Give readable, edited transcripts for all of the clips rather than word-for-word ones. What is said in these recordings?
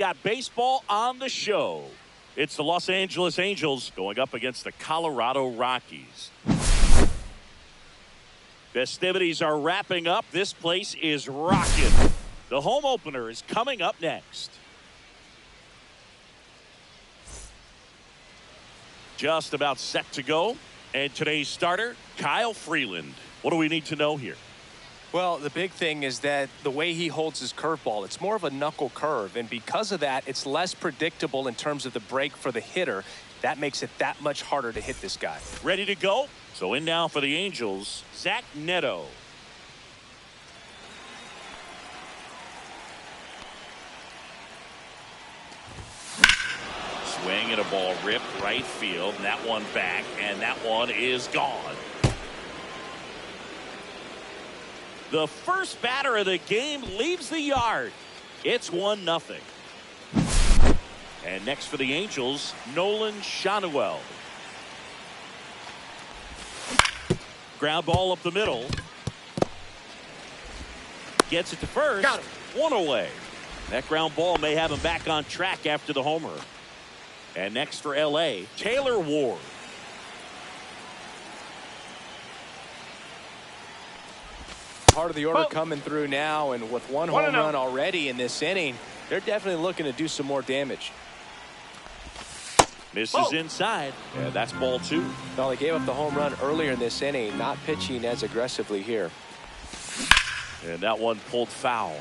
Got baseball on the show. It's the Los Angeles Angels going up against the Colorado Rockies. Festivities are wrapping up. This place is rocking. The home opener is coming up next. Just about set to go. And today's starter, Kyle Freeland. What do we need to know here? Well, the big thing is that the way he holds his curveball, it's more of a knuckle curve. And because of that, it's less predictable in terms of the break for the hitter. That makes it that much harder to hit this guy. Ready to go? So in now for the Angels, Zach Neto. Swing and a ball ripped right field. And that one back, and that one is gone. The first batter of the game leaves the yard. It's 1-0. And next for the Angels, Nolan Schanuel. Ground ball up the middle. Gets it to first. Got it. One away. That ground ball may have him back on track after the homer. And next for LA, Taylor Ward. Part of the order coming through now, and with one home run already in this inning, they're definitely looking to do some more damage. Misses inside, and that's ball 2. Well, they gave up the home run earlier in this inning, not pitching as aggressively here. And that one pulled foul.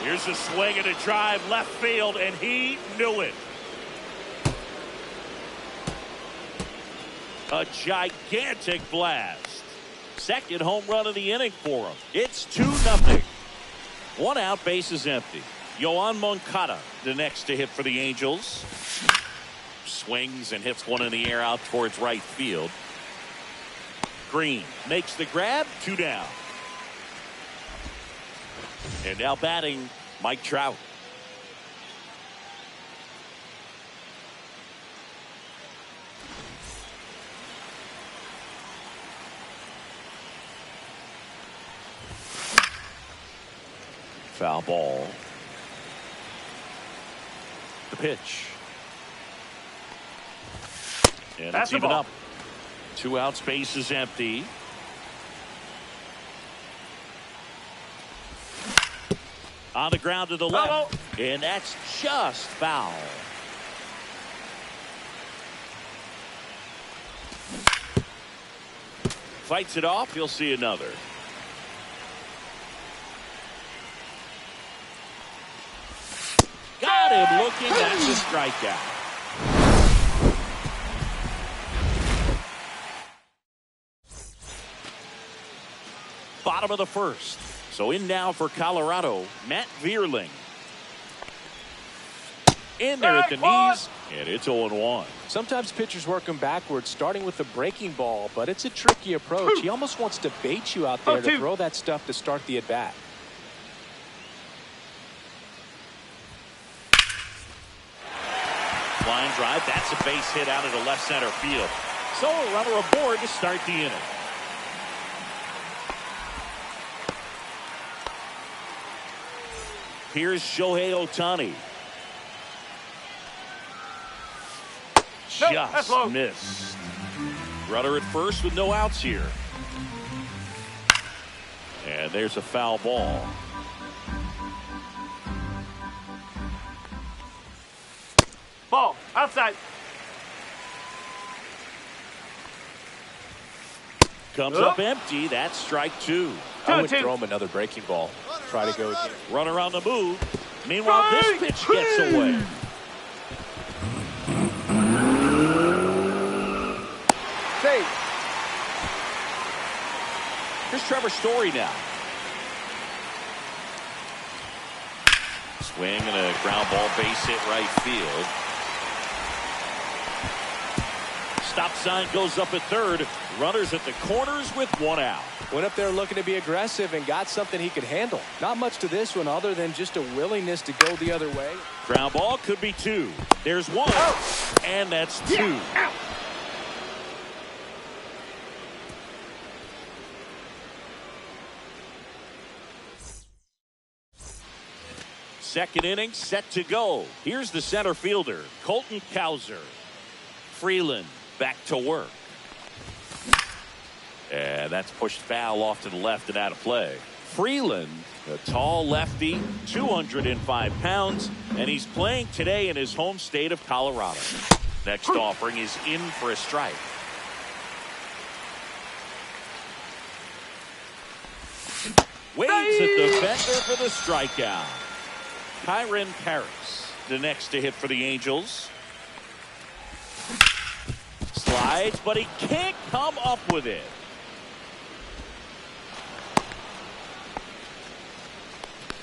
Here's a swing and a drive left field, and he knew it. A gigantic blast. Second home run of the inning for him. It's 2-0. 1 out, bases empty. Yoan Moncada, the next to hit for the Angels. Swings and hits one in the air out towards right field. Green makes the grab, 2 down. And now batting, Mike Trout. Foul ball. The pitch. And it's even up. 2 outs, base is empty. On the ground to the left. And that's just foul. Fights it off. You'll see another. Got him looking. That's a strikeout. Bottom of the first. So in now for Colorado, Matt Vierling. In there at the knees, and it's 0-1. Sometimes pitchers work them backwards, starting with the breaking ball, but it's a tricky approach. He almost wants to bait you out there to throw that stuff to start the at-bat. Line drive, that's a base hit out of the left center field. So a runner aboard to start the inning. Here's Shohei Ohtani. Just missed. Runner at first with no outs here. And there's a foul ball. Ball outside. Comes up empty. That's strike 2. I would throw him another breaking ball. Try to go. Runner on the move. Meanwhile, this pitch gets away. Save. Here's Trevor Story now. Swing and a ground ball, base hit right field. Stop sign goes up at third. Runners at the corners with one out. Went up there looking to be aggressive and got something he could handle. Not much to this one other than just a willingness to go the other way. Ground ball could be two. There's one. And that's two. Second inning set to go. Here's the center fielder, Colton Cowser. Freeland back to work. And that's pushed foul off to the left and out of play. Freeland, a tall lefty, 205 pounds, and he's playing today in his home state of Colorado. Next offering is in for a strike. Waits at the fender for the strikeout. Kyren Paris, the next to hit for the Angels. Slides, but he can't come up with it.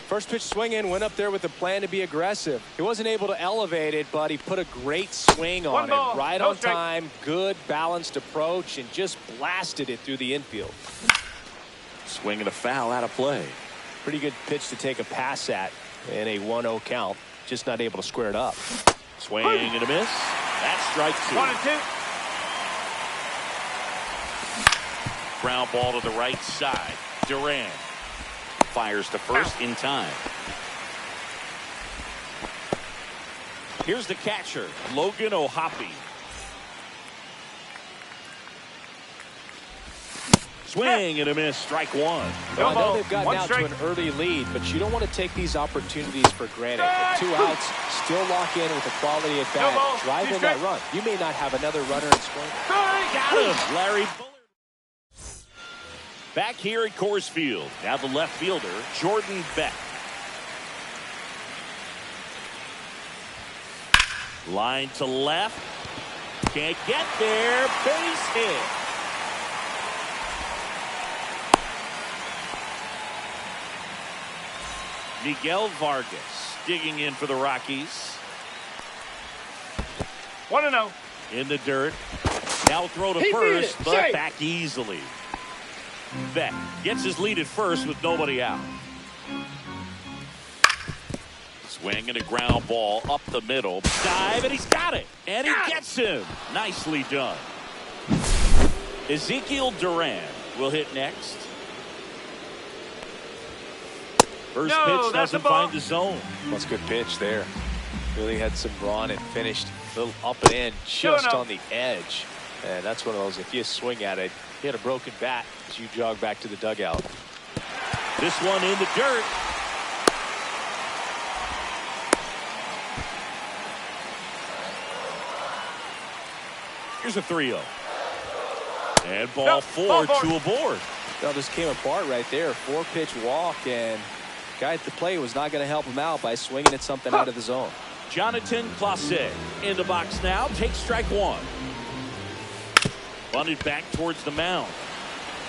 First pitch swing in, went up there with a plan to be aggressive. He wasn't able to elevate it, but he put a great swing on it. Right on time, good balanced approach, and just blasted it through the infield. Swing and a foul out of play. Pretty good pitch to take a pass at in a 1-0 count. Just not able to square it up. Swing and a miss. That's strike two. 1-2. Ground ball to the right side. Duran fires to first in time. Here's the catcher, Logan O'Hoppe. Swing and a miss, strike one. Well, I know they've gotten out to an early lead, but you don't want to take these opportunities for granted. With 2 outs, still lock in with a quality at bat, drive in that run. You may not have another runner in scoring. Got him, Larry Bullard. Back here at Coors Field, now the left fielder, Jordan Beck. Line to left. Can't get there. Base hit. Miguel Vargas digging in for the Rockies. 1-0. In the dirt. Now throw to first, but back easily. Beck gets his lead at first with nobody out. Swing and a ground ball up the middle. Dive, and he's got it. And he gets him. Nicely done. Ezekiel Duran will hit next. First pitch doesn't find the zone. That's a good pitch there. Really had some run and finished a little up and in just on the edge. And that's one of those, if you swing at it, you had a broken bat as you jog back to the dugout. This one in the dirt. Here's a 3-0. And ball four to a board. Well, this came apart right there. 4-pitch walk, and guy at the plate was not going to help him out by swinging at something out of the zone. Jonathan Clase in the box now. Takes strike one. Bunted back towards the mound.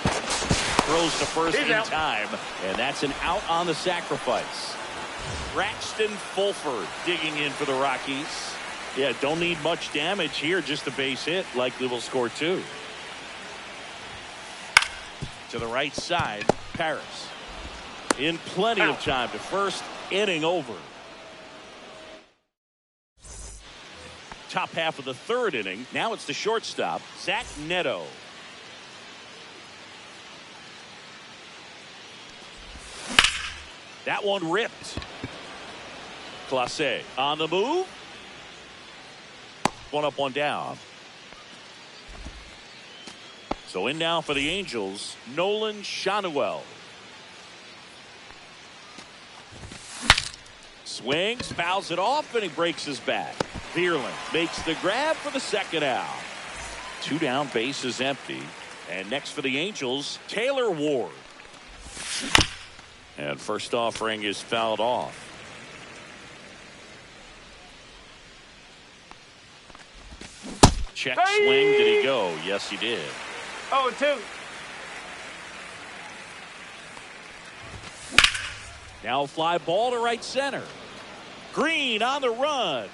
Throws to first in time, and that's an out on the sacrifice. Braxton Fulford digging in for the Rockies. Yeah, don't need much damage here, just a base hit. Likely will score 2. To the right side, Paris. In plenty of time to first, inning over. Top half of the third inning. Now it's the shortstop, Zach Neto. That one ripped. Clase on the move. One up, one down. So in now for the Angels, Nolan Schanuel. Swings, fouls it off, and he breaks his back. Vierling makes the grab for the second out. 2 down, bases empty. And next for the Angels, Taylor Ward. And first offering is fouled off. Check swing. Did he go? Yes, he did. 0-2. Now fly ball to right center. Green on the run.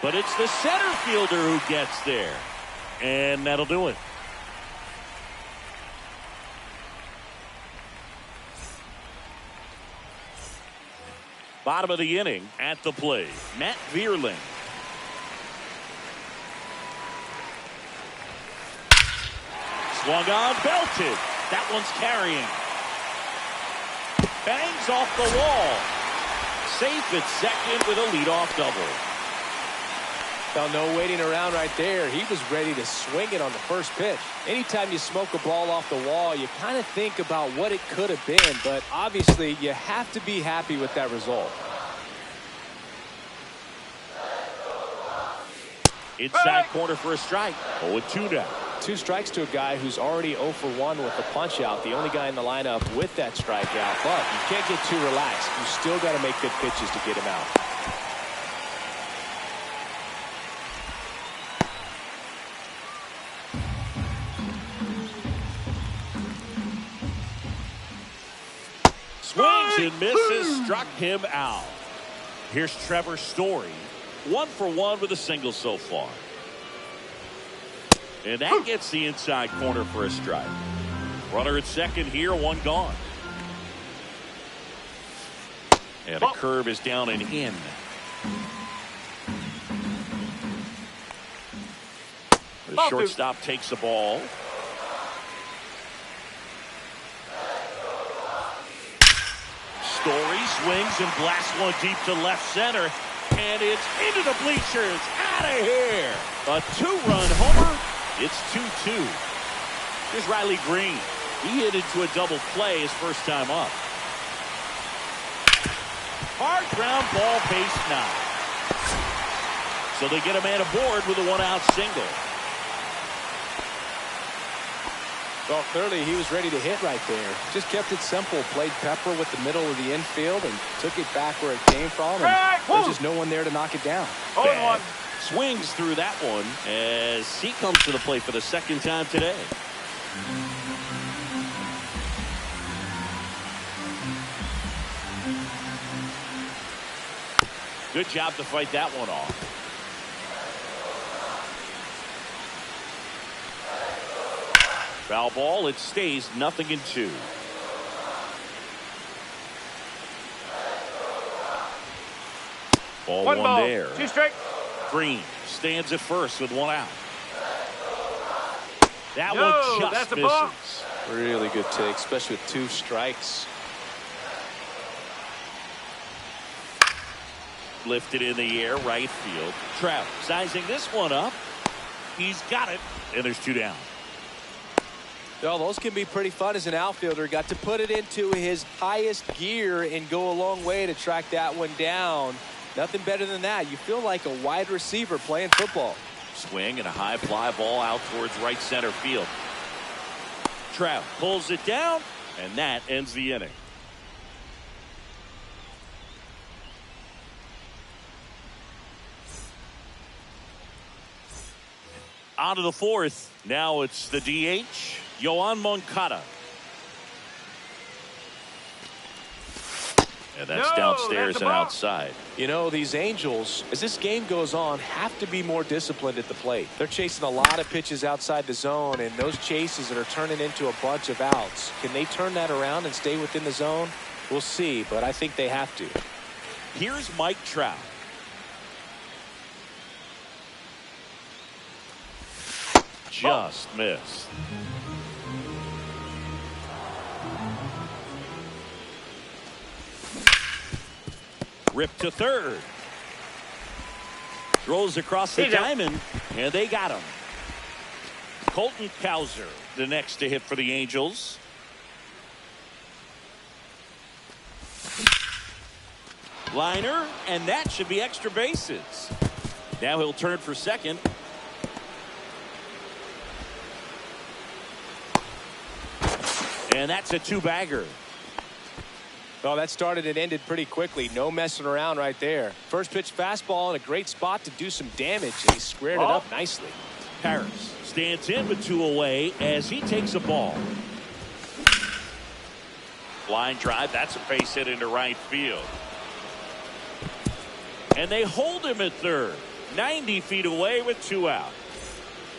But it's the center fielder who gets there. And that'll do it. Bottom of the inning at the plate, Matt Vierling. Swung on, belted. That one's carrying. Bangs off the wall. Safe at second with a leadoff double. Well, no waiting around right there. He was ready to swing it on the first pitch. Anytime you smoke a ball off the wall, you kind of think about what it could have been, but obviously you have to be happy with that result. Inside corner for a strike. 0-2 now. 2 strikes to a guy who's already 0 for 1 with the punch out. The only guy in the lineup with that strikeout. But you can't get too relaxed. You still got to make good pitches to get him out. Swings and misses, struck him out. Here's Trevor Story, 1 for 1 with a single so far. And that gets the inside corner for a strike. Runner at second here, 1 gone. And a curve is down and in. The shortstop takes the ball. Story swings and blasts one deep to left center. And it's into the bleachers. Out of here. A 2-run homer. It's 2-2. Here's Riley Green. He hit into a double play his first time up. Hard ground ball, base 9. So they get a man aboard with a 1-out single. Well, clearly he was ready to hit right there. Just kept it simple. Played pepper with the middle of the infield and took it back where it came from. And there's just no one there to knock it down. 0-1. Swings through that one as he comes to the plate for the second time today. Good job to fight that one off. Foul ball. It stays 0-2. Ball 1 ball, there. 2 strike. Green stands at first with 1 out. That No, one just that's a ball. misses. Really good take, especially with 2 strikes. Lifted in the air, right field. Trout sizing this one up. He's got it, and there's 2 down. Well, those can be pretty fun as an outfielder. Got to put it into his highest gear and go a long way to track that one down. Nothing better than that. You feel like a wide receiver playing football. Swing and a high fly ball out towards right center field. Trout pulls it down, and that ends the inning. On to the 4th. Now it's the DH, Yoan Moncada. And that's downstairs and outside. You know, these Angels, as this game goes on, have to be more disciplined at the plate. They're chasing a lot of pitches outside the zone, and those chases that are turning into a bunch of outs. Can they turn that around and stay within the zone? We'll see, but I think they have to. Here's Mike Trout. Just missed. Ripped to third. Throws across the diamond, and they got him. Colton Cowser, the next to hit for the Angels. Liner, and that should be extra bases. Now he'll turn for second. And that's a 2-bagger. Well, that started and ended pretty quickly. No messing around right there. First pitch fastball in a great spot to do some damage, and he squared it up nicely. Harris stands in with 2 away as he takes a ball. Line drive, that's a base hit into right field. And they hold him at third. 90 feet away with 2 out.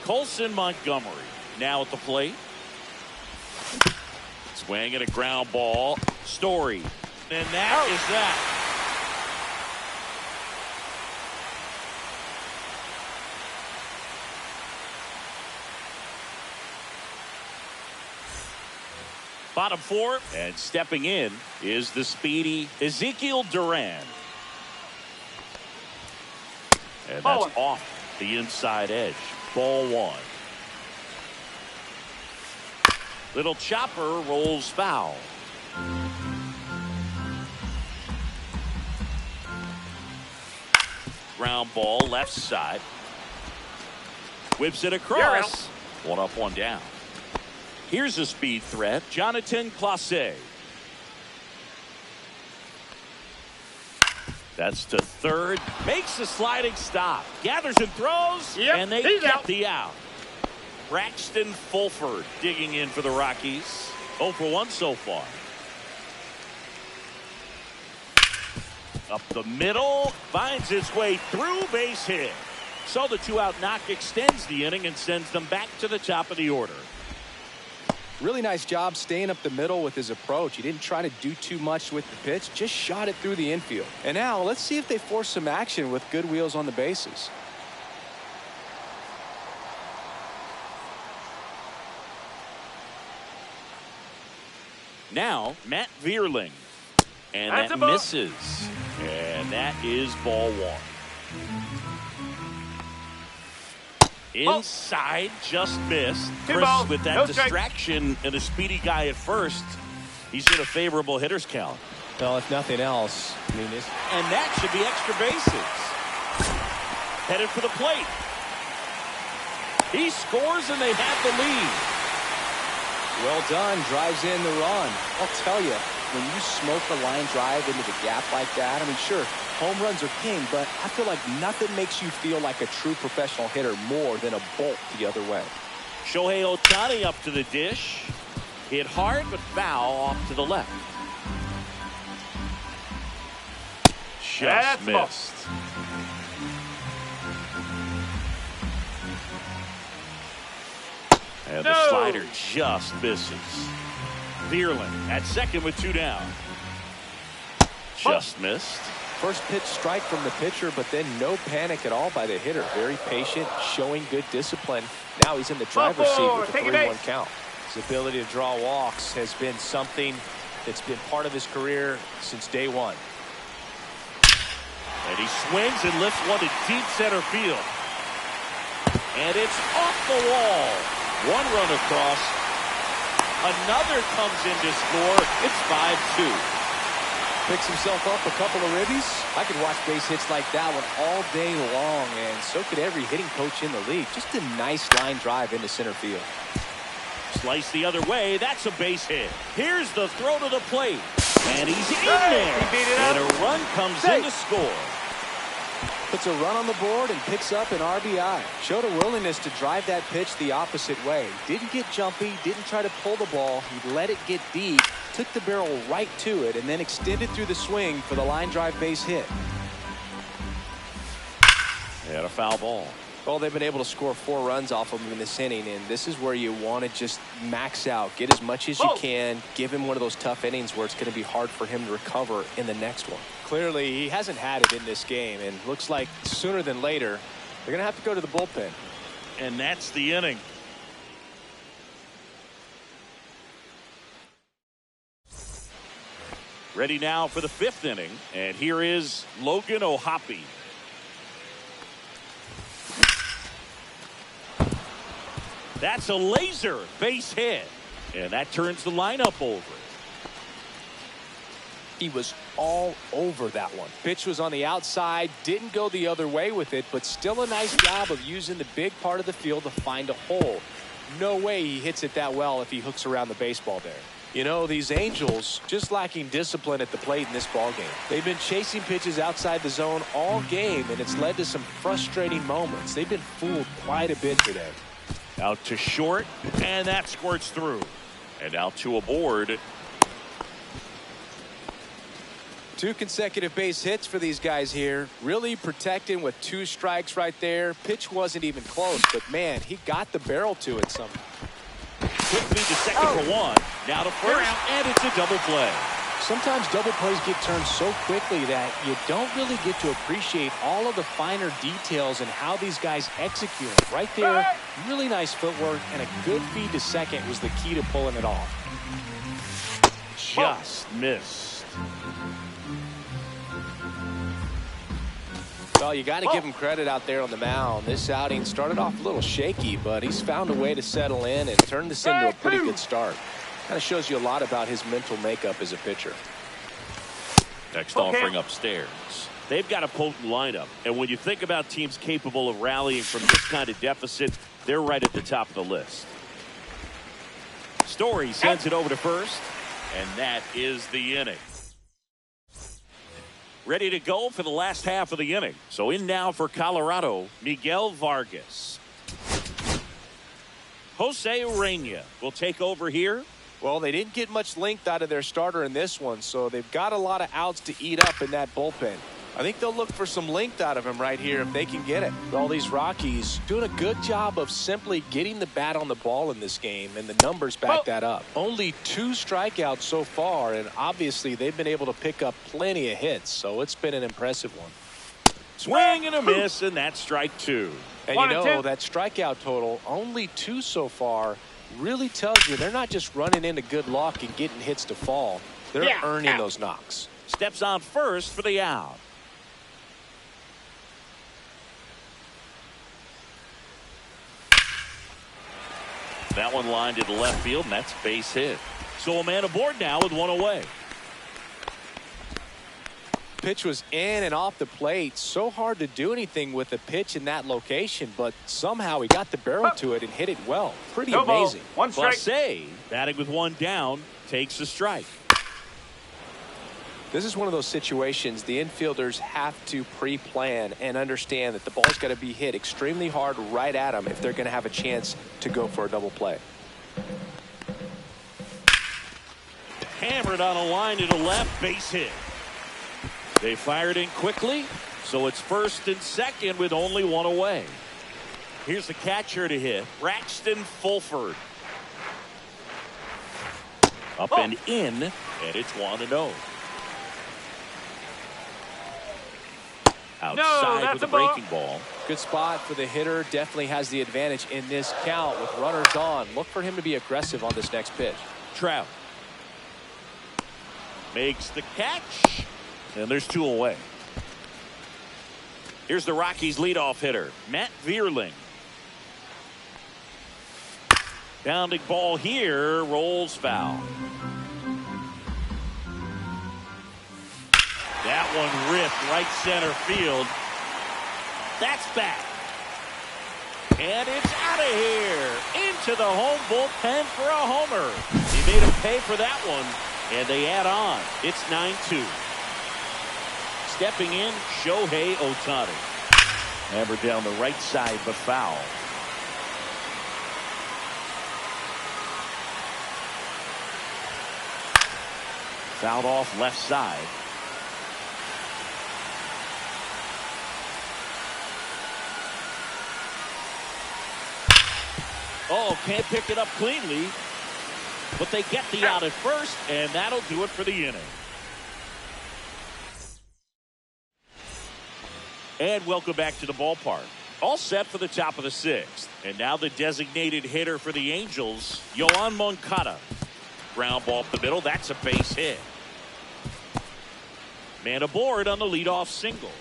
Colson Montgomery now at the plate. Swing and a ground ball. Story. And that is that. Bottom 4, and stepping in is the speedy Ezekiel Duran. And that's off the inside edge. Ball 1. Little chopper rolls foul. Ground ball left side. Whips it across. 1 up, 1 down. Here's a speed threat, Jonathan Clase. That's to third. Makes the sliding stop. Gathers and throws. And they get the out. Braxton Fulford digging in for the Rockies. 0 for 1 so far. Up the middle. Finds its way through, base hit. So the 2 out knock extends the inning and sends them back to the top of the order. Really nice job staying up the middle with his approach. He didn't try to do too much with the pitch, just shot it through the infield. And now let's see if they force some action with good wheels on the bases. Now Matt Vierling, and that misses, and that is ball 1. Inside, just missed. Chris, with that distraction and a speedy guy at first, he's in a favorable hitter's count. Well, if nothing else, I mean, and that should be extra bases. Headed for the plate. He scores, and they have the lead. Well done, drives in the run. I'll tell you, when you smoke a line drive into the gap like that, I mean, sure, home runs are king, but I feel like nothing makes you feel like a true professional hitter more than a bolt the other way. Shohei Ohtani up to the dish. Hit hard, but foul off to the left. Just missed. And the slider just misses. Vierling at second with 2 down. Just missed. First pitch strike from the pitcher, but then no panic at all by the hitter. Very patient, showing good discipline. Now he's in the driver's seat with the 3-1 count. His ability to draw walks has been something that's been part of his career since day 1. And he swings and lifts one to deep center field. And it's off the wall. 1 run across. Another comes in to score. It's 5-2. Picks himself up a couple of ribbies. I could watch base hits like that one all day long, and so could every hitting coach in the league. Just a nice line drive into center field. Slice the other way. That's a base hit. Here's the throw to the plate. And he's in there. He beat it up. And a run comes in to score. Puts a run on the board and picks up an RBI. Showed a willingness to drive that pitch the opposite way. Didn't get jumpy, didn't try to pull the ball. He let it get deep, took the barrel right to it, and then extended through the swing for the line drive base hit. And a foul ball. Well, they've been able to score 4 runs off of him in this inning, and this is where you want to just max out, get as much as you can, give him one of those tough innings where it's going to be hard for him to recover in the next one. Clearly, he hasn't had it in this game, and looks like sooner than later, they're going to have to go to the bullpen. And that's the inning. Ready now for the 5th inning, and here is Logan O'Hoppe. That's a laser base hit, and that turns the lineup over. He was all over that one. Pitch was on the outside, didn't go the other way with it, but still a nice job of using the big part of the field to find a hole. No way he hits it that well if he hooks around the baseball there. You know, these Angels just lacking discipline at the plate in this ballgame. They've been chasing pitches outside the zone all game, and it's led to some frustrating moments. They've been fooled quite a bit today. Out to short, and that squirts through. And out to a board. 2 consecutive base hits for these guys here. Really protecting with 2 strikes right there. Pitch wasn't even close, but man, he got the barrel to it somehow. Quick feed to second for 1. Now to first, and it's a double play. Sometimes double plays get turned so quickly that you don't really get to appreciate all of the finer details and how these guys execute it. Right there, really nice footwork, and a good feed to second was the key to pulling it off. Just missed. Well, you got to give him credit out there on the mound. This outing started off a little shaky, but he's found a way to settle in and turn this into a pretty good start. Kind of shows you a lot about his mental makeup as a pitcher. Next offering upstairs. They've got a potent lineup, and when you think about teams capable of rallying from this kind of deficit, they're right at the top of the list. Story sends it over to first, and that is the inning. Ready to go for the last half of the inning. So in now for Colorado, Miguel Vargas. Jose Urena will take over here. Well, they didn't get much length out of their starter in this one, so they've got a lot of outs to eat up in that bullpen. I think they'll look for some length out of him right here if they can get it. All these Rockies doing a good job of simply getting the bat on the ball in this game, and the numbers back that up. Only 2 strikeouts so far, and obviously they've been able to pick up plenty of hits, so it's been an impressive one. Swing and a miss, and that's strike 2. And you know, that strikeout total, only 2 so far, really tells you they're not just running into good luck and getting hits to fall. They're earning those knocks. Steps on first for the out. That one lined to the left field, and that's base hit. So a man aboard now with 1 away. Pitch was in and off the plate. So hard to do anything with a pitch in that location, but somehow he got the barrel to it and hit it well. Pretty amazing. 1 strike. Clase, batting with 1 down, takes the strike. This is one of those situations the infielders have to pre-plan and understand that the ball's got to be hit extremely hard right at them if they're going to have a chance to go for a double play. Hammered on a line to the left, base hit. They fired in quickly, so it's first and second with only 1 away. Here's the catcher to hit, Braxton Fulford. Up and in, and it's 1-0. Outside with a breaking ball. Good spot for the hitter. Definitely has the advantage in this count with runners on. Look for him to be aggressive on this next pitch. Trout makes the catch, and there's 2 away. Here's the Rockies leadoff hitter, Matt Vierling. Bounding ball here, rolls foul. That one ripped right center field. That's back. And it's out of here. Into the home bullpen for a homer. He made him pay for that one, and they add on. It's 9-2. Stepping in, Shohei Ohtani. Hammered down the right side, but foul. Fouled off left side. Oh, can't pick it up cleanly, but they get the out at first, and that'll do it for the inning. And welcome back to the ballpark. All set for the top of the 6th. And now the designated hitter for the Angels, Yoan Moncada. Ground ball up the middle. That's a base hit. Man aboard on the leadoff single.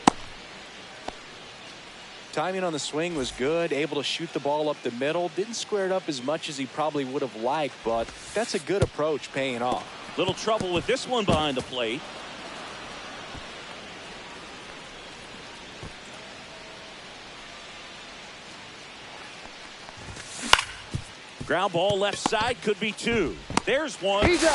Timing on the swing was good. Able to shoot the ball up the middle. Didn't square it up as much as he probably would have liked, but that's a good approach paying off. Little trouble with this one behind the plate. Ground ball left side, could be 2. There's 1. He's out.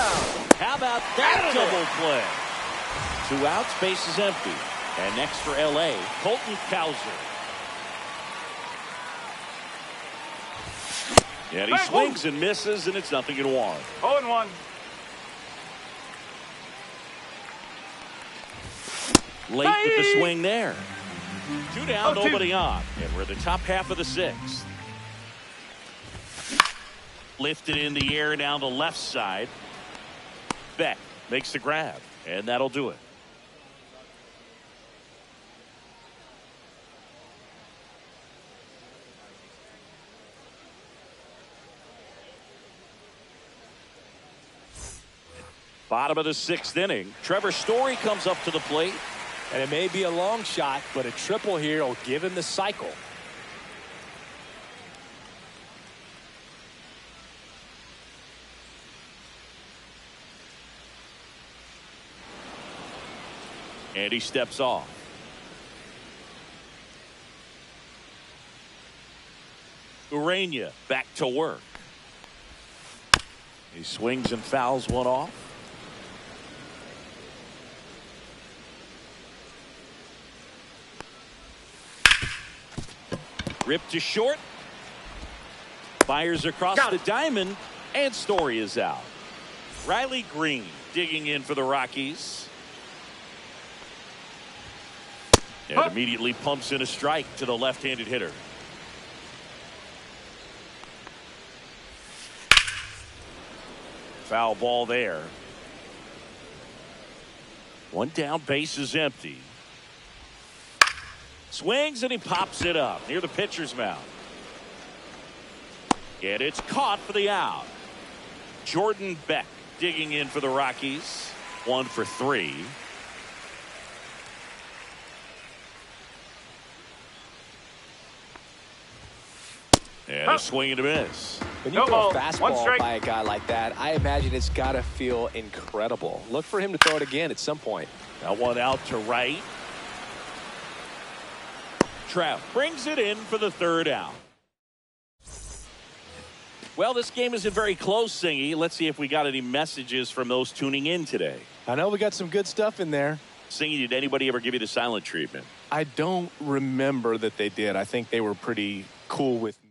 How about that double play? 2 outs, base is empty. And next for LA, Colton Cowser. And he swings and misses, and it's 0-1. 0-1. Late with the swing there. 2 down, 0-2. nobody on. And we're in the top half of the 6th. Lifted in the air down the left side. Beck makes the grab, and that'll do it. Bottom of the 6th inning. Trevor Story comes up to the plate. And it may be a long shot, but a triple here will give him the cycle. And he steps off. Urania back to work. He swings and fouls one off. Ripped to short. Fires across the diamond, and Story is out. Riley Green digging in for the Rockies. And immediately pumps in a strike to the left-handed hitter. Foul ball there. One down, base is empty. Swings and he pops it up near the pitcher's mound. And it's caught for the out. Jordan Beck digging in for the Rockies. 1 for 3. And a swing and a miss. When you throw a fastball by a guy like that, I imagine it's got to feel incredible. Look for him to throw it again at some point. That one out to right. Trout brings it in for the 3rd out. Well, this game isn't very close, Singy. Let's see if we got any messages from those tuning in today. I know we got some good stuff in there. Singy, did anybody ever give you the silent treatment? I don't remember that they did. I think they were pretty cool with me.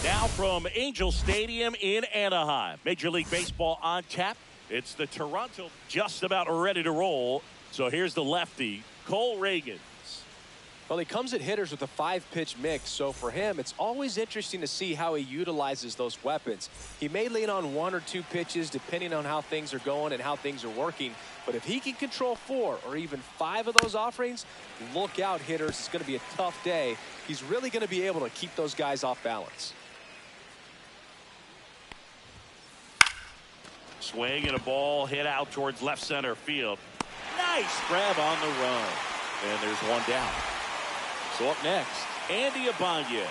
Now from Angel Stadium in Anaheim, Major League Baseball on tap. It's the Toronto just about ready to roll. So here's the lefty, Cole Ragans. Well, he comes at hitters with a 5-pitch mix, so for him, it's always interesting to see how he utilizes those weapons. He may lean on 1 or 2 pitches depending on how things are going and how things are working, but if he can control 4 or even 5 of those offerings, look out, hitters. It's going to be a tough day. He's really going to be able to keep those guys off balance. Swing and a ball hit out towards left center field. Nice grab on the run. And there's one down. So up next, Andy Ibanez.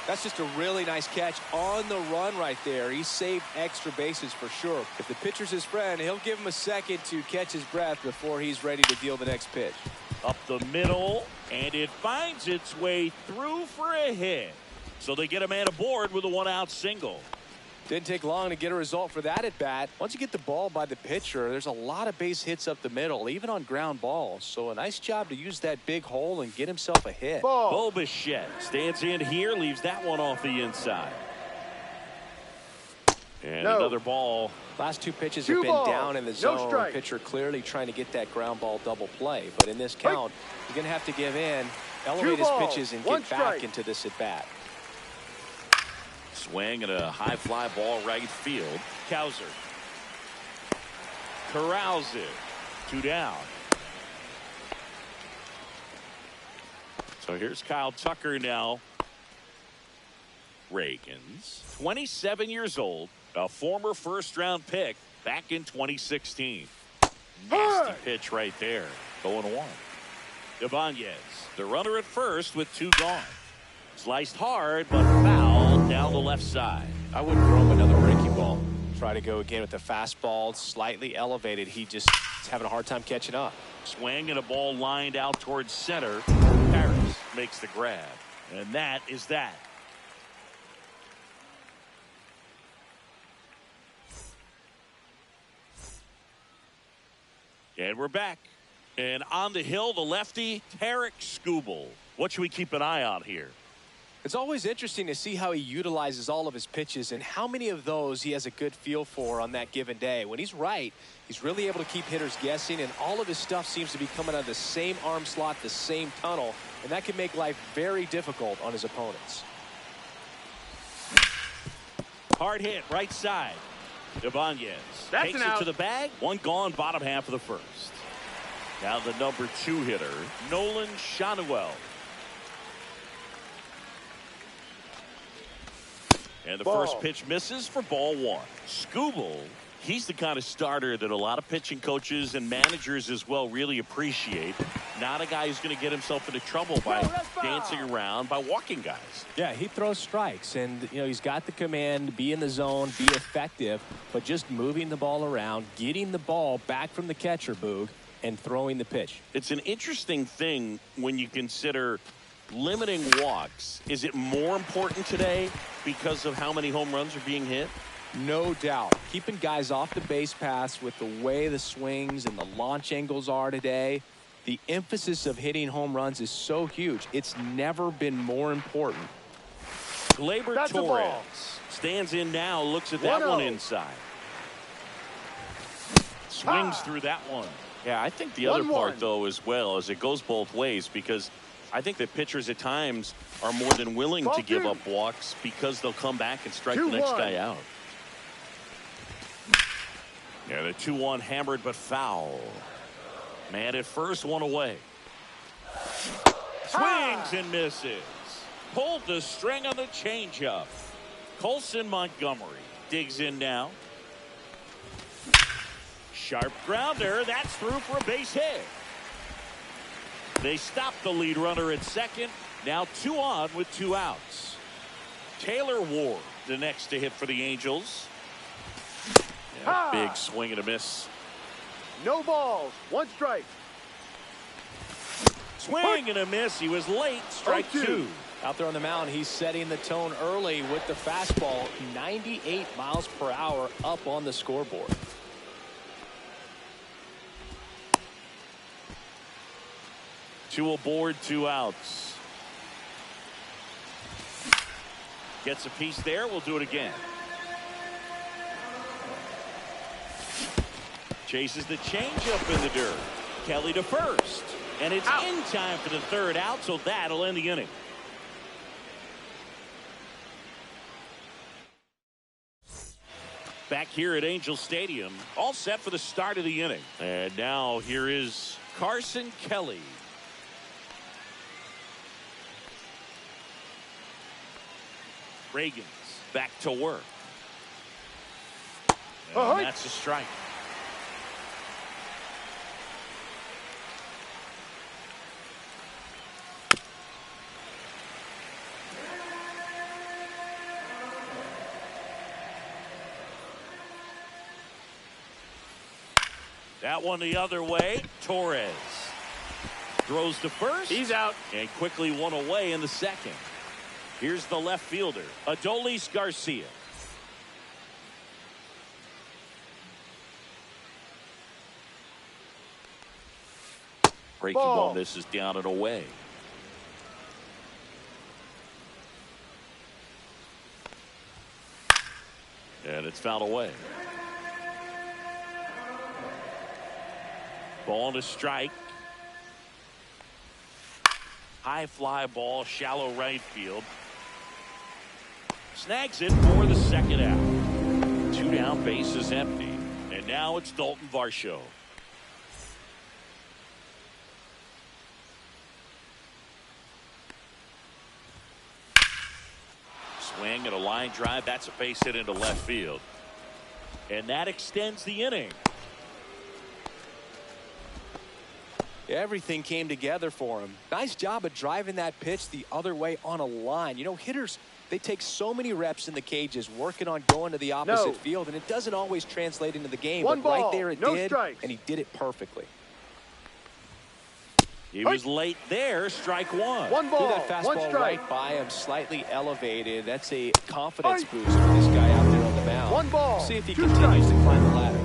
That's just a really nice catch on the run right there. He saved extra bases for sure. If the pitcher's his friend, he'll give him a second to catch his breath before he's ready to deal the next pitch. Up the middle, and it finds its way through for a hit. So they get a man aboard with a 1-out single. Didn't take long to get a result for that at bat. Once you get the ball by the pitcher, there's a lot of base hits up the middle, even on ground balls. So a nice job to use that big hole and get himself a hit. Bo Bichette stands in here, leaves that one off the inside. And another ball. Last 2 pitches have been down in the zone. Pitcher clearly trying to get that ground ball double play. But in this count, you're going to have to give in, elevate his pitches, and get back into this at bat. Swing and a high fly ball right field. Cowser corrals it. 2 down. So here's Kyle Tucker now. Ragans, 27 years old, a former first-round pick back in 2016. Nasty pitch right there. 0-1. Ibanez, the runner at first with 2 gone. Sliced hard, but foul down the left side. I wouldn't throw him another breaking ball. Try to go again with the fastball, slightly elevated. He just is having a hard time catching up. Swing and a ball lined out towards center. Harris makes the grab. And that is that. And we're back. And on the hill, the lefty, Tarik Skubal. What should we keep an eye on here? It's always interesting to see how he utilizes all of his pitches and how many of those he has a good feel for on that given day. When he's right, he's really able to keep hitters guessing, and all of his stuff seems to be coming out of the same arm slot, the same tunnel, and that can make life very difficult on his opponents. Hard hit, right side. Ibanez takes it to the bag. 1 gone, bottom half of the first. Now the number 2 hitter, Nolan Schanuel. And the first pitch misses for ball 1. Skubal He's the kind of starter that a lot of pitching coaches and managers as well really appreciate. Not a guy who's going to get himself into trouble by dancing around, by walking guys. Yeah, he throws strikes, and he's got the command, be in the zone, be effective, but just moving the ball around, getting the ball back from the catcher, Boog, and throwing the pitch. It's an interesting thing when you consider limiting walks. Is it more important today because of how many home runs are being hit? No doubt. Keeping guys off the base paths with the way the swings and the launch angles are today, the emphasis of hitting home runs is so huge. It's never been more important. Gleyber Torres stands in now, looks at that one inside. Swings through that one. Yeah, I think the other part, though, as well, is it goes both ways, because I think that pitchers at times are more than willing to give up walks because they'll come back and strike the next guy out. Yeah, the 2-1 hammered but foul. Man at first, one away. Swings and misses. Pulled the string on the changeup. Colson Montgomery digs in now. Sharp grounder. That's through for a base hit. They stop the lead runner at second. Now 2 on with 2 outs. Taylor Ward, the next to hit for the Angels. Yeah, big swing and a miss. No balls. 1 strike. Swing and a miss. He was late. Strike 2. Out there on the mound, he's setting the tone early with the fastball. 98 miles per hour up on the scoreboard. Two aboard, 2 outs. Gets a piece there. We'll do it again. Chases the changeup in the dirt. Kelly to first. And it's in time for the 3rd out, so that'll end the inning. Back here at Angel Stadium, all set for the start of the inning. And now here is Carson Kelly. Reagans back to work. And that's a strike. That one the other way. Torres throws to first. He's out. And quickly one away in the second. Here's the left fielder, Adolis Garcia. Breaking ball. This is down and away. And it's fouled away. Ball to strike. High fly ball, shallow right field. Snags it for the 2nd out. 2 down, base is empty. And now it's Dalton Varsho. Swing and a line drive. That's a base hit into left field. And that extends the inning. Everything came together for him. Nice job of driving that pitch the other way on a line. Hitters, they take so many reps in the cages working on going to the opposite field, and it doesn't always translate into the game. But right there it did, and he did it perfectly. He was late there. Strike 1. One ball. That fastball right by him, slightly elevated. That's a confidence boost for this guy out there on the mound. 1 ball. See if he continues to climb the ladder.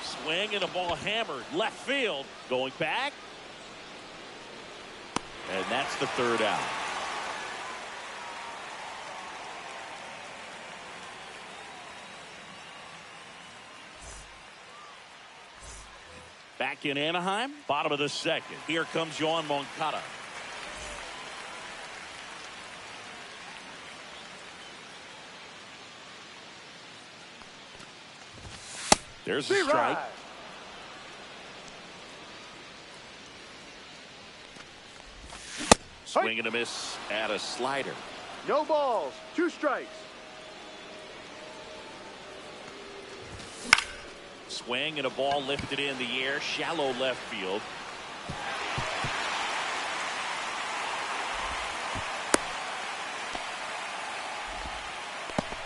Swing and a ball hammered left field. Going back. And that's the 3rd out. Back in Anaheim, bottom of the 2nd. Here comes Yoan Moncada. There's a strike. Swing and a miss at a slider. No balls. 2 strikes. Swing and a ball lifted in the air, shallow left field.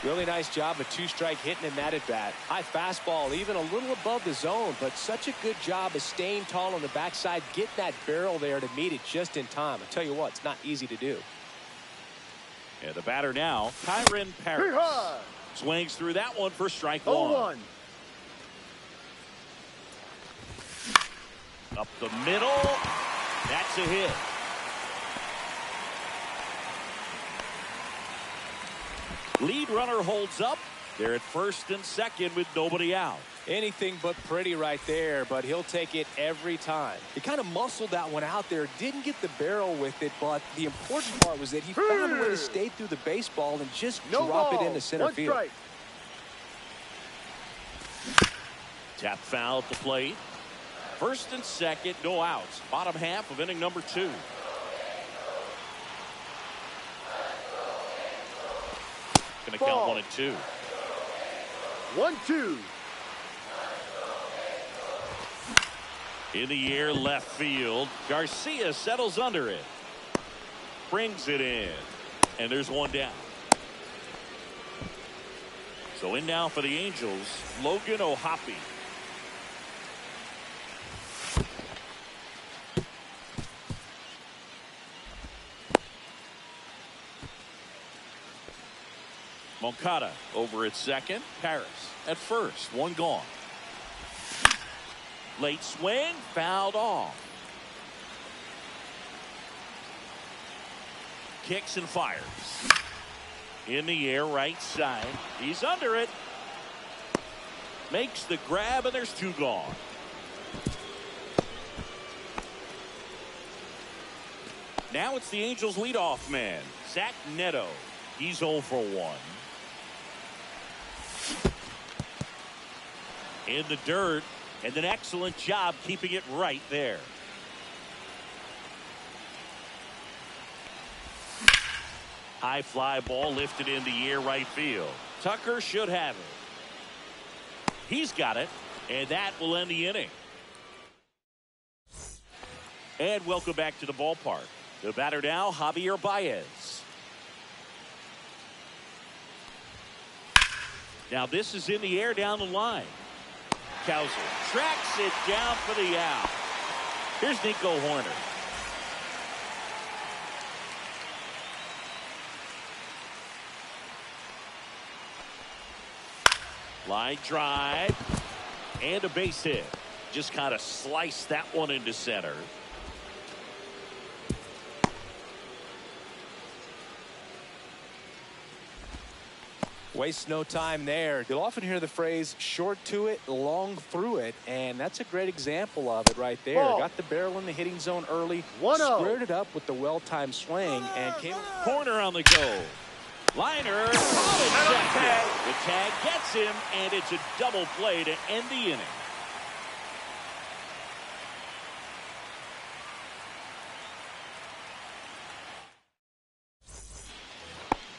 Really nice job of two-strike hitting in that at bat. High fastball, even a little above the zone, but such a good job of staying tall on the backside, getting that barrel there to meet it just in time. I tell you what, it's not easy to do. And the batter now, Kyren Paris. Swings through that one for strike one. 0-1. Up the middle. That's a hit. Lead runner holds up. They're at first and second with nobody out. Anything but pretty right there, but he'll take it every time. He kind of muscled that one out there, didn't get the barrel with it, but the important part was that he found a way to stay through the baseball and just drop it into center field. Strike. Tap foul at the plate. First and second, no outs. Bottom half of inning number 2. Going to count 1 and 2. 1-2. In the air, left field. Garcia settles under it. Brings it in. And there's one down. So in now for the Angels, Logan O'Hoppe. Moncada over at second. Paris at first. One gone. Late swing. Fouled off. Kicks and fires. In the air, right side. He's under it. Makes the grab, and there's 2 gone. Now it's the Angels leadoff man, Zach Neto. He's 0 for 1. In the dirt, and an excellent job keeping it right there. High fly ball lifted in the air, right field. Tucker should have it. He's got it, and that will end the inning. And welcome back to the ballpark. The batter now, Javier Baez. Now this is in the air down the line. Cowser tracks it down for the out. Here's Nico Hoerner. Line drive and a base hit. Just kind of sliced that one into center. Waste no time there. You'll often hear the phrase short to it, long through it, and that's a great example of it right there. Ball. Got the barrel in the hitting zone early, 1-0. squared it up with the well-timed swing, and came. Corner on the go. Liner, solid second. The tag gets him, and it's a double play to end the inning.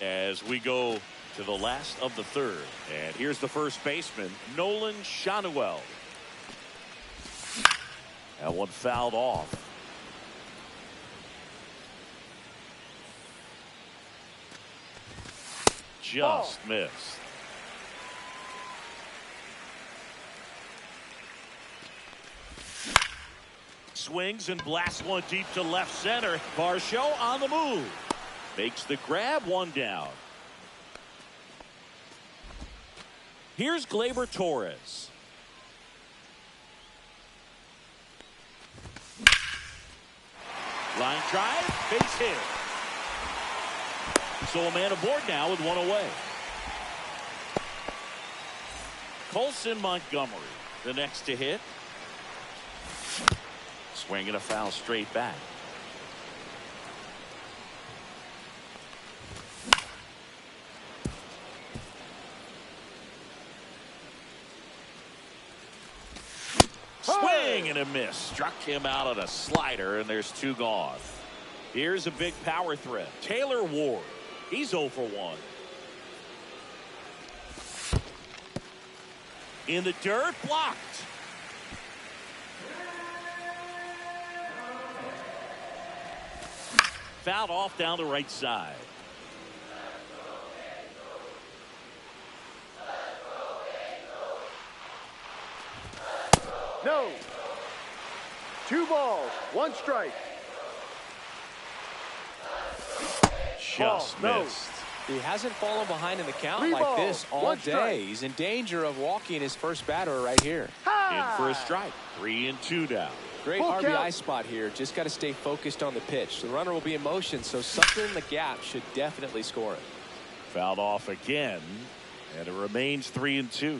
As we go to the last of the third, and here's the first baseman, Nolan Schanuel. That one fouled off. Just missed. Swings and blasts one deep to left center. Varsho on the move. Makes the grab, one down. Here's Gleyber Torres. Line drive, base hit. So a man aboard now with one away. Colson Montgomery, the next to hit. Swinging a foul straight back. Swing and a miss. Struck him out on a slider, and there's 2 gone. Here's a big power threat. Taylor Ward. He's 0 for 1. In the dirt, blocked. Fouled off down the right side. No. 2 balls, 1 strike. Just no. missed. He hasn't fallen behind in the count 3 like balls, this all 1 day. strike. He's in danger of walking his first batter right here. In for a strike. 3-2 down. Great Full RBI count. spot here. Just got to stay focused on the pitch. The runner will be in motion, so something in the gap should definitely score it. Fouled off again, and it remains 3-2.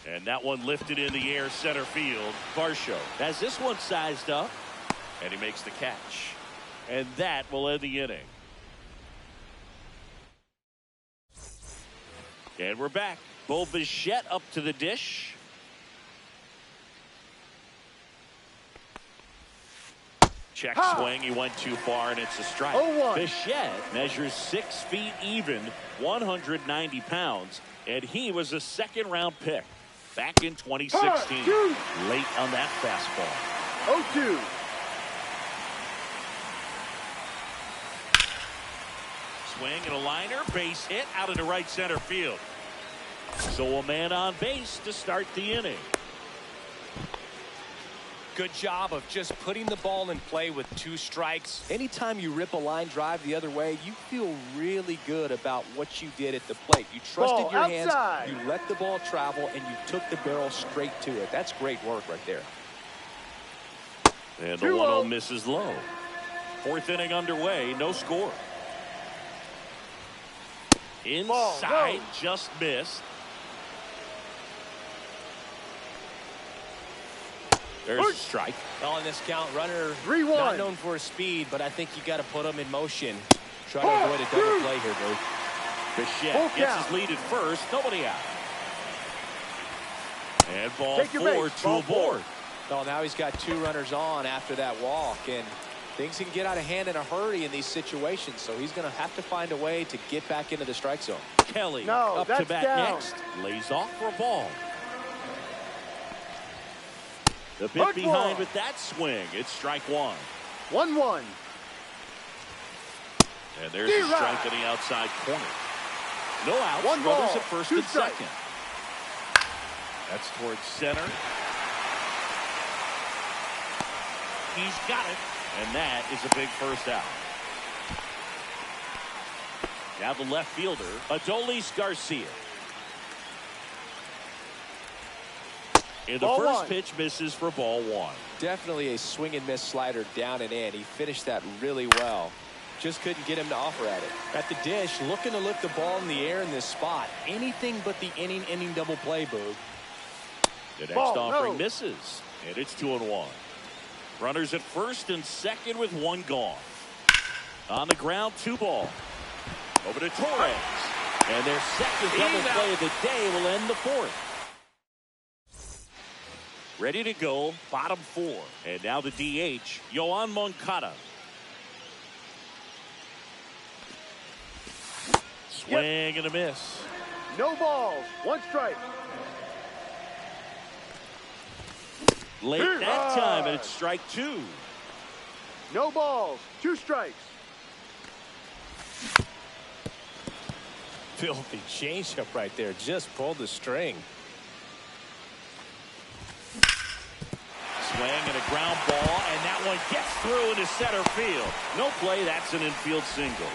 And that one lifted in the air center field. Varsho has this one sized up, and he makes the catch. And that will end the inning. And we're back. Bo Bichette up to the dish. Check swing. He went too far, and it's a strike. 0-1. Bichette measures 6 feet even, 190 pounds, and he was a second-round pick back in 2016. Late on that fastball. 0-2. Swing and a liner, base hit out into right center field. So a man on base to start the inning. Good job of just putting the ball in play with 2 strikes. Anytime you rip a line drive the other way, you feel really good about what you did at the plate. You trusted Ball your outside. hands, you let the ball travel, and you took the barrel straight to it. That's great work right there. And the 1-0 misses low. 4th inning underway, no score. Inside, just missed. There's a strike. On this count, runner 3-1. not known for his speed, but I think you got to put him in motion. Try to avoid a double play here, Boo. Bichette gets his lead at first, nobody out. And ball Take your 4 base. to Ball a board. Well, now he's got 2 runners on after that walk, and things can get out of hand in a hurry in these situations, so he's going to have to find a way to get back into the strike zone. Kelly No, up to that's bat down. next. Lays off for a ball. The bit Hook behind ball. with that swing. It's strike 1. 1-1. And there's a strike on the outside corner. No outs. 1 Runners ball, at first 2 and strikes. second. That's towards center. He's got it. And that is a big first out. Now the left fielder, Adolis Garcia. In the Ball first 1. pitch, misses for ball 1. Definitely a swing and miss slider down and in. He finished that really well. Just couldn't get him to offer at it. At the dish, looking to lift the ball in the air in this spot. Anything but the inning double play, Boog. The next Ball, offering no. misses, and it's 2-1. Runners at first and second with 1 gone. On the ground, 2 ball. Over to Torres. And their second double play of the day will end the 4th. Ready to go, bottom 4. And now the DH, Yoan Moncada. Swing and a miss. No balls, 1 strike. Late that time, and it's strike 2. No balls, 2 strikes. Filthy changeup right there. Just pulled the string. Swing and a ground ball, and that one gets through into center field. No play, that's an infield single.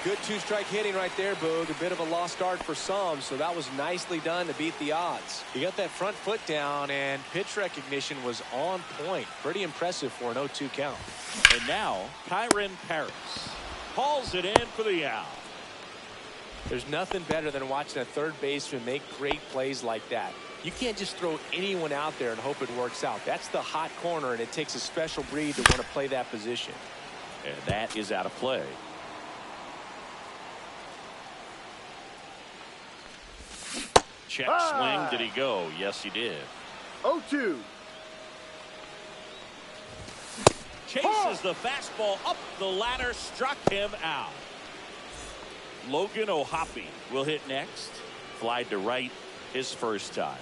Good 2-strike hitting right there, Boog. A bit of a lost art for some, so that was nicely done to beat the odds. He got that front foot down, and pitch recognition was on point. Pretty impressive for an 0-2 count. And now, Kyren Paris hauls it in for the out. There's nothing better than watching a third baseman make great plays like that. You can't just throw anyone out there and hope it works out. That's the hot corner, and it takes a special breed to want to play that position. And that is out of play. Check swing. Did he go? Yes, he did. 0-2. Chases the fastball up the ladder, struck him out. Logan O'Hoppe will hit next. Fly to right his first time.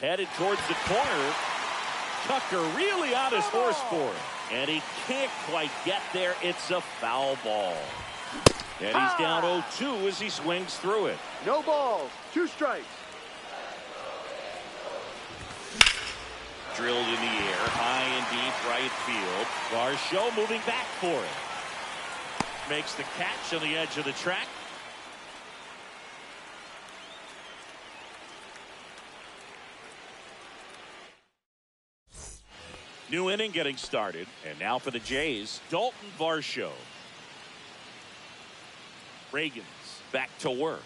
Headed towards the corner. Tucker really on his horse for it. And he can't quite get there. It's a foul ball. And he's down 0-2 as he swings through it. No balls. 2 strikes. Drilled in the air, high and deep right field. Varsho moving back for it. Makes the catch on the edge of the track. New inning getting started. And now for the Jays, Dalton Varsho. Reagans back to work.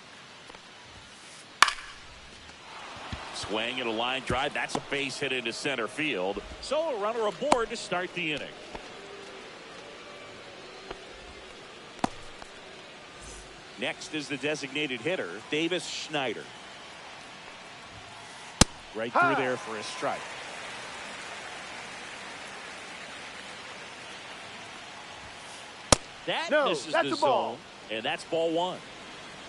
Swing and a line drive. That's a base hit into center field. So a runner aboard to start the inning. Next is the designated hitter, Davis Schneider. Right through there for a strike. That misses the zone, and that's ball 1.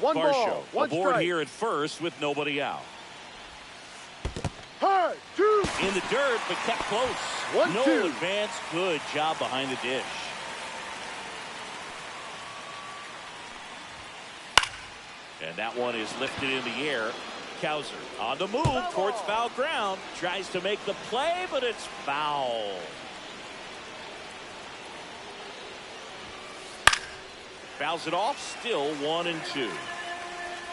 One Varsho ball, 1 aboard strike. here at first with nobody out. High, 2. In the dirt, but kept close. 1-2. No advance. Good job behind the dish. And that one is lifted in the air. Cowser on the move towards foul ground. Tries to make the play, but it's foul. Fouls it off. Still 1-2.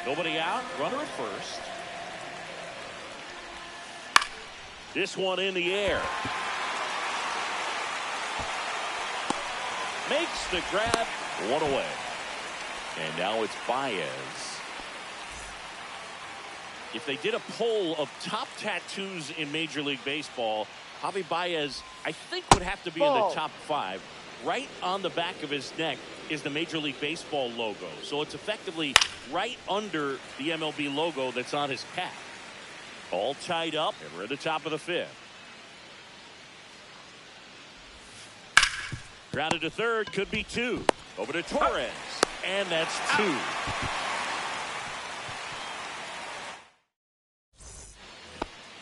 Nobody out. Runner at first. This one in the air. Makes the grab. One away. And now it's Baez. If they did a poll of top tattoos in Major League Baseball, Javi Baez, I think, would have to be in the top 5. Right on the back of his neck is the Major League Baseball logo. So it's effectively right under the MLB logo that's on his cap. All tied up, and we're at the top of the 5th. Grounded to third, could be 2. Over to Torres, and that's 2.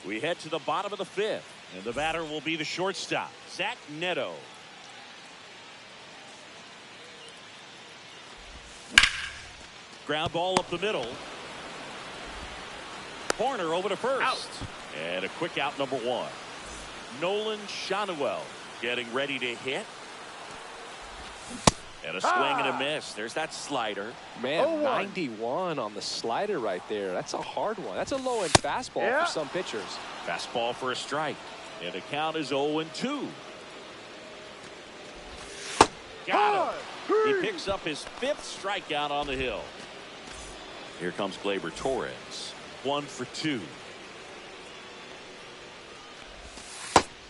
We head to the bottom of the 5th, and the batter will be the shortstop, Zach Neto. Ground ball up the middle. Corner over to first. Out. And a quick out, number 1. Nolan Schanuel getting ready to hit. And a swing and a miss. There's that slider. Man, 91 on the slider right there. That's a hard one. That's a low-end fastball for some pitchers. Fastball for a strike. And the count is 0-2. Got him. He picks up his 5th strikeout on the hill. Here comes Gleyber Torres. 1 for 2.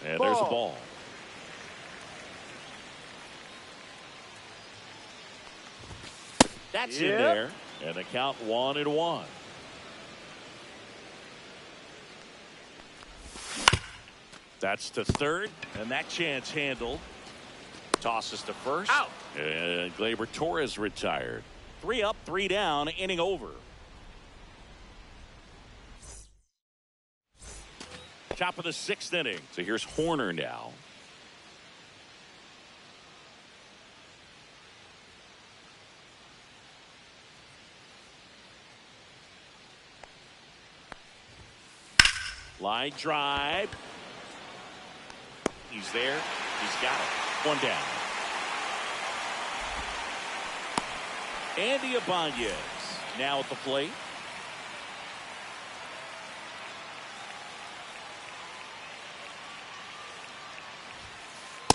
And there's a ball. That's in there. And the count 1-1. That's to third. And that chance handled. Tosses to first. Out. And Gleyber Torres retired. 3 up, 3 down, inning over. Top of the 6th inning. So here's Horner now. Line drive. He's there. He's got it. 1 down. Andy Ibanez now at the plate.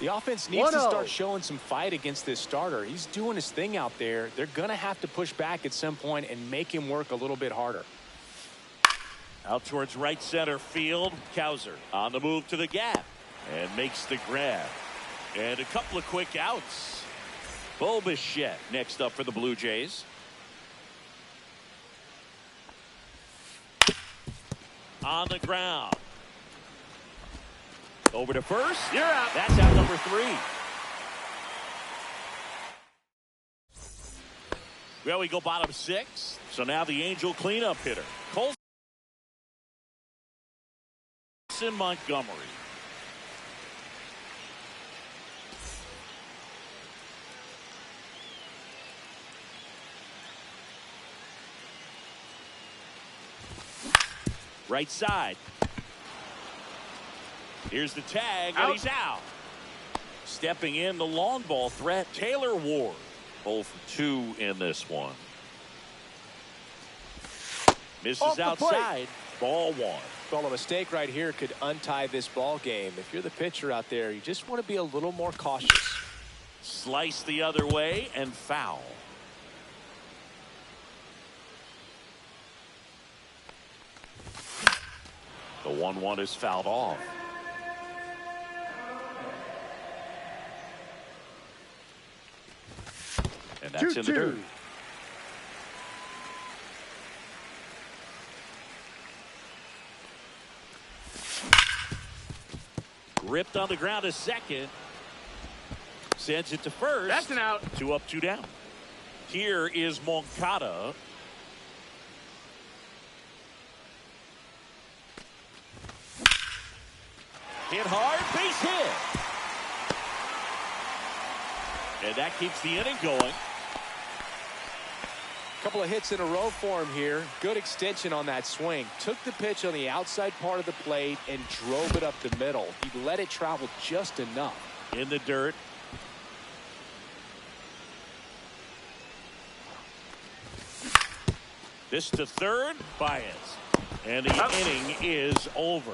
The offense needs to start showing some fight against this starter. He's doing his thing out there. They're going to have to push back at some point and make him work a little bit harder. Out towards right center field. Cowser on the move to the gap and makes the grab. And a couple of quick outs. Bo Bichette next up for the Blue Jays. On the ground. Over to first. You're out. That's out number 3. Well, we go bottom 6. So now the Angel cleanup hitter. Colson Montgomery. Right side. Here's the tag, and he's out. Stepping in the long ball threat, Taylor Ward. 0 for 2 in this one. Misses outside. Ball 1. Well, a mistake right here could untie this ball game. If you're the pitcher out there, you just want to be a little more cautious. Slice the other way and foul. The 1-1 is fouled off. And that's in the dirt. Ripped on the ground to second. Sends it to first. That's an out. 2 up, 2 down. Here is Moncada. Hit hard, base hit. And that keeps the inning going. Couple of hits in a row for him here. Good extension on that swing. Took the pitch on the outside part of the plate and drove it up the middle. He let it travel just enough. In the dirt. This to third. Baez. And the inning is over.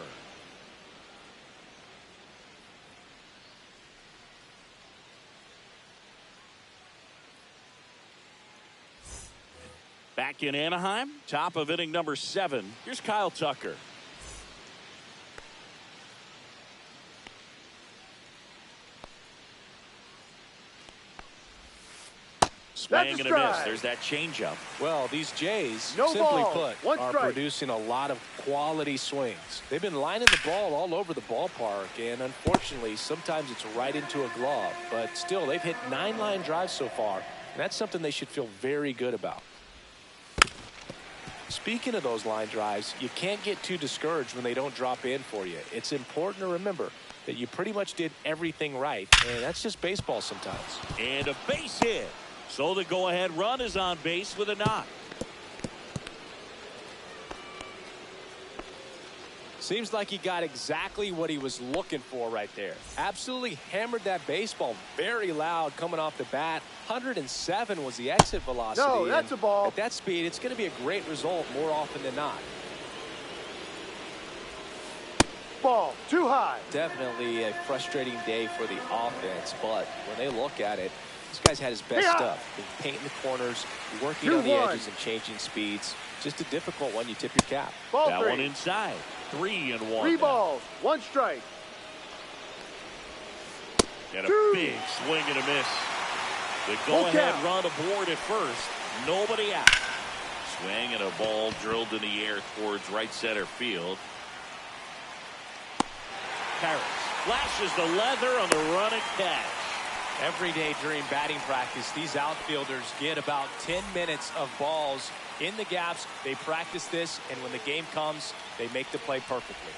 Back in Anaheim, top of inning number 7. Here's Kyle Tucker. Swing and a miss. There's that changeup. Well, these Jays, simply put, are producing a lot of quality swings. They've been lining the ball all over the ballpark, and unfortunately, sometimes it's right into a glove. But still, they've hit 9 line drives so far, and that's something they should feel very good about. Speaking of those line drives, you can't get too discouraged when they don't drop in for you. It's important to remember that you pretty much did everything right, and that's just baseball sometimes. And a base hit. So the go-ahead run is on base with a knock. Seems like he got exactly what he was looking for right there. Absolutely hammered that baseball very loud coming off the bat. 107 was the exit velocity. No, that's a ball. At that speed, it's going to be a great result more often than not. Ball, too high. Definitely a frustrating day for the offense, but when they look at it, this guy's had his best stuff. Been painting the corners, working on the edges and changing speeds. Just a difficult one. You tip your cap. Ball that 3. One inside. 3-1. 3 balls, 1 strike. And a big swing and a miss. The go-ahead run aboard at first. Nobody out. Swing and a ball drilled in the air towards right center field. Harris flashes the leather on the running catch. Every day during batting practice, these outfielders get about 10 minutes of balls in the gaps. They practice this, and when the game comes, they make the play perfectly.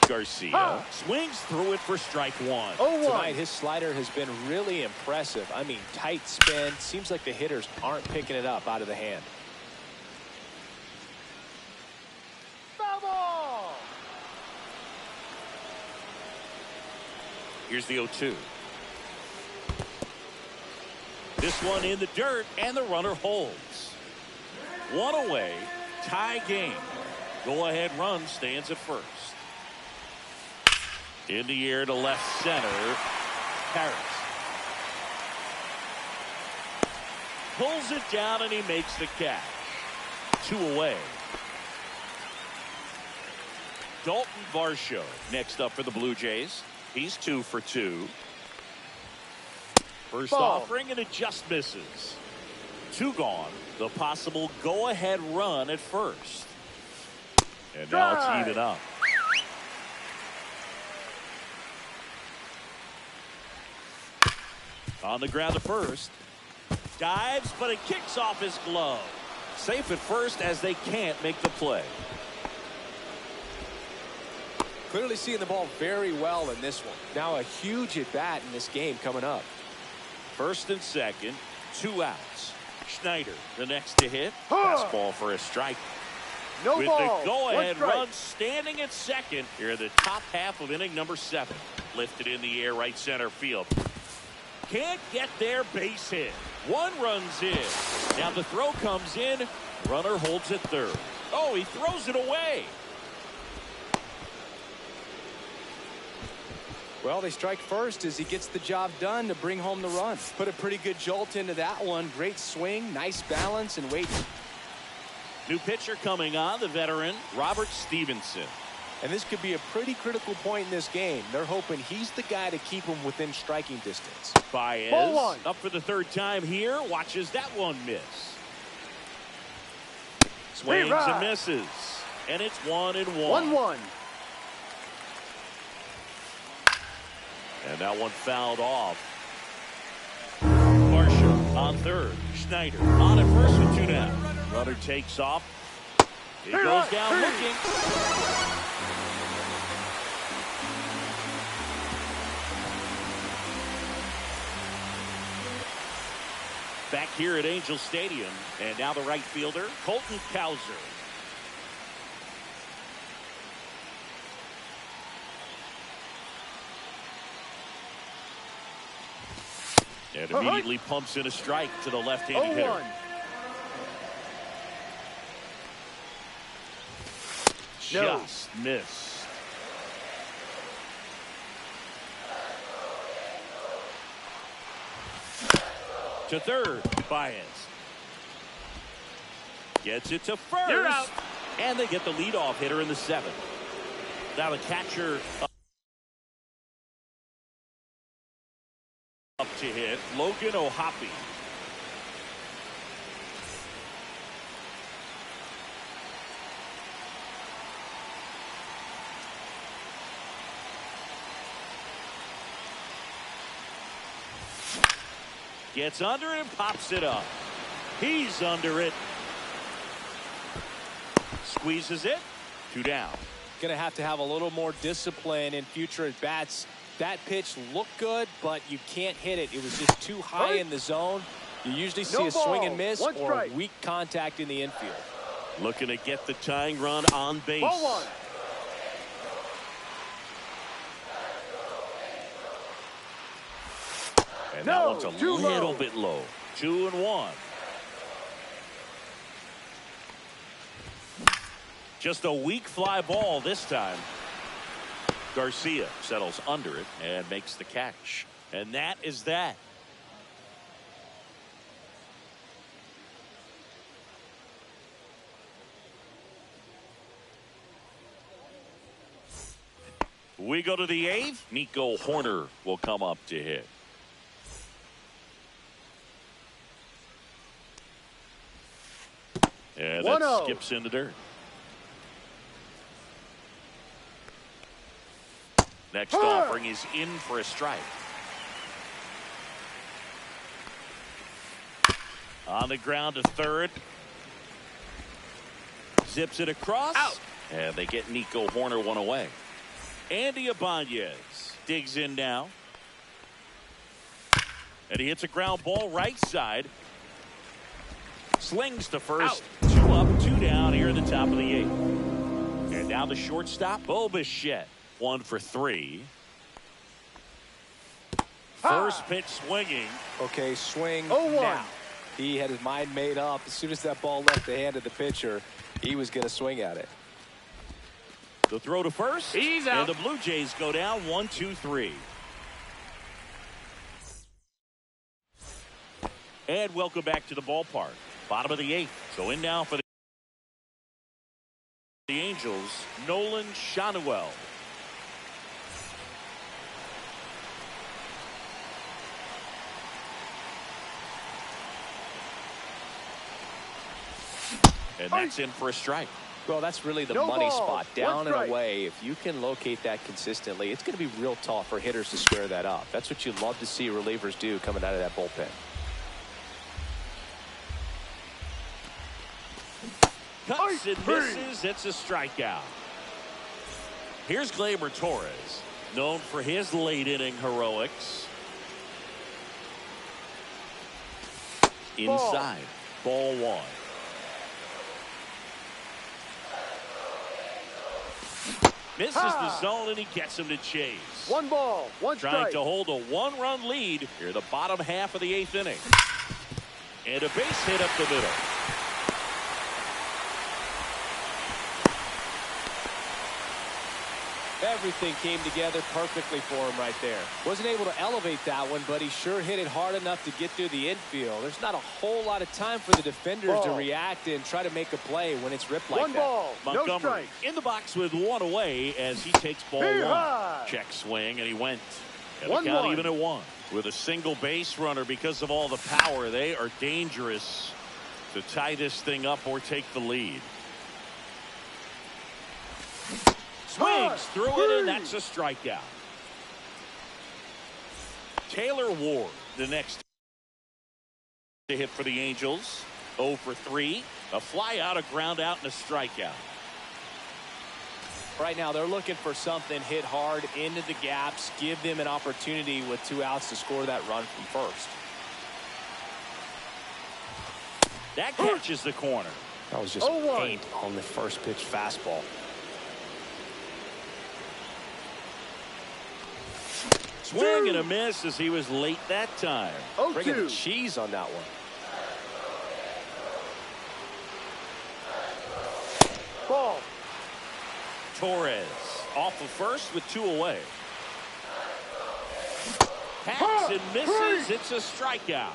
Garcia swings through it for strike 1. Tonight, his slider has been really impressive. I mean, tight spin. Seems like the hitters aren't picking it up out of the hand. Foul ball. Here's the 0-2. This one in the dirt, and the runner holds. 1 away, tie game. Go-ahead run stands at first. In the air to left center, Harris. Pulls it down, and he makes the catch. 2 away. Dalton Varsho next up for the Blue Jays. He's 2 for 2. First offering, and it just misses. 2 gone. The possible go-ahead run at first. And now it's even up. On the ground to first. Dives, but it kicks off his glove. Safe at first as they can't make the play. Clearly seeing the ball very well in this one. Now a huge at bat in this game coming up. First and second, 2 outs. Schneider, the next to hit. Fastball for a strike. No With ball. the go-ahead 1 strike. run standing at second here in the top half of inning number 7. Lifted in the air, right center field. Can't get there, base hit. 1 runs in. Now the throw comes in. Runner holds at third. Oh, he throws it away. Well, they strike first as he gets the job done to bring home the run. Put a pretty good jolt into that one. Great swing, nice balance, and wait. New pitcher coming on, the veteran, Robert Stevenson. And this could be a pretty critical point in this game. They're hoping he's the guy to keep them within striking distance. Baez Ball 1. up for the 3rd time here. Watches that one miss. Swings and misses. And it's 1-1. 1-1. And that one fouled off. Marshall on third. Schneider on at first with 2 down. Runner takes off. He goes down looking. Back here at Angel Stadium. And now the right fielder, Colton Cowser. And immediately pumps in a strike to the left-handed hitter. 0-1. Just missed. To third, Baez. Gets it to first. You're out. And they get the leadoff hitter in the 7th. Now the catcher up to hit, Logan O'Hoppe. Gets under it and pops it up. He's under it. Squeezes it. 2 down. Going to have a little more discipline in future at bats. That pitch looked good, but you can't hit it. It was just too high in the zone. You usually see No a swing ball. and miss 1 or strike. weak contact in the infield. Looking to get the tying run on base. Ball 1. And No, that one's a too little low. bit low. 2-1. Just a weak fly ball this time. Garcia settles under it and makes the catch. And that is that. We go to the 8th. Nico Hoerner will come up to hit. And that 1-0. skips into dirt. Next offering is in for a strike. On the ground to third. Zips it across. Out. And they get Nico Hoerner one away. Andy Ibanez digs in now. And he hits a ground ball right side. Slings to first. Out. 2 up, 2 down here at the top of the 8th. And now the shortstop, Bo Bichette. 1 for 3. First pitch swinging. Okay, swing 0-1. now. He had his mind made up. As soon as that ball left the hand of the pitcher, he was going to swing at it. The throw to first. He's out. And the Blue Jays go down 1-2-3. And welcome back to the ballpark. Bottom of the 8th. So in now for the Angels, Nolan Schanuel. And that's in for a strike. Well, that's really the No money ball. spot. 1 Down and strike. away. If you can locate that consistently, it's going to be real tough for hitters to square that up. That's what you love to see relievers do coming out of that bullpen. Cuts and misses. It's a strikeout. Here's Gleyber Torres, known for his late inning heroics. Inside, ball one. Misses the zone, and he gets him to chase. 1 ball, 1 strike. Trying to hold a 1-run lead here the bottom half of the 8th inning. And a base hit up the middle. Everything came together perfectly for him right there. Wasn't able to elevate that one, but he sure hit it hard enough to get through the infield. There's not a whole lot of time for the defenders to react and try to make a play when it's ripped like that. 1 ball, no Montgomery strike. in the box with 1 away as he takes ball 1. Check swing, and he went. And the count even at 1. With a single base runner, because of all the power, they are dangerous to tie this thing up or take the lead. Swings through it, and that's a strikeout. Taylor Ward, the next to hit for the Angels. 0 for 3. A fly out, a ground out, and a strikeout. Right now, they're looking for something hit hard into the gaps, give them an opportunity with 2 outs to score that run from first. That catches the corner. That was just paint on the first pitch fastball. Swing and a miss as he was late that time. Bringing the cheese on that one. Ball. Torres off of first with 2 away. Hacks and misses. It's a strikeout.